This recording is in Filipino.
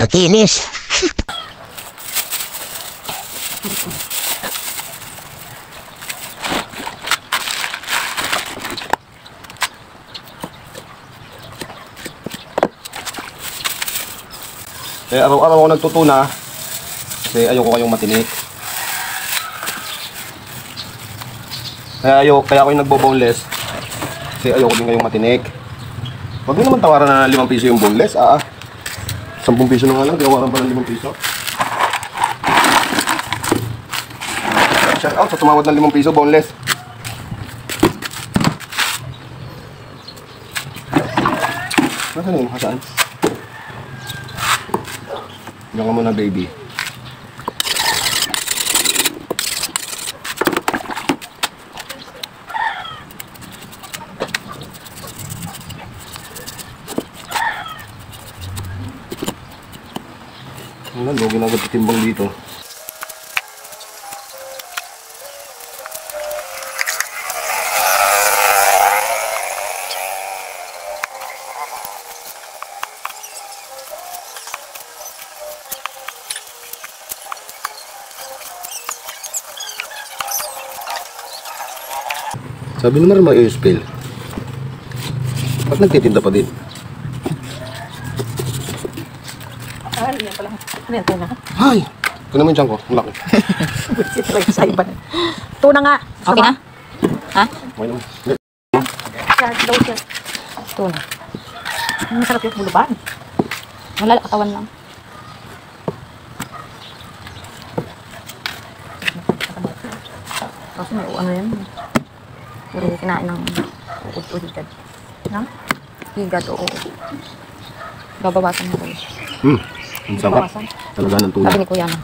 Kinis. Eh, araw-araw ako nagtutuna kasi ayoko kayong matinik. Kaya ako yung nagbo-boneless kasi ayoko din kayong matinik. Huwag mo naman tawaran na 5 piso yung boneless. 10 piso na nga lang, tawaran pa ng 5 piso. Shout out sa tumawad ng 5 piso boneless. Nasaan yun? Saan? Diyan ka muna, baby. Ano, logi na agad timbang dito. Sabi naman may oil-spill. Ba't nagtitinda pa din? Ay, yan pala. Ano yan, tuna? Hay! Ito naman dyan ko. Ang laki. Busit talaga sa iba. Tuna nga. Okay na? Ha? Okay naman. Siya, daw siya. Tuna. Masarap yung buluban. Malala katawan lang. Kasi may ano yan. Puro kinain ng ukod o higad. Nang? Higad o Babawasan mo kayo. Ang sarap. Talaga ng tuna. Sabi ni Kuya na.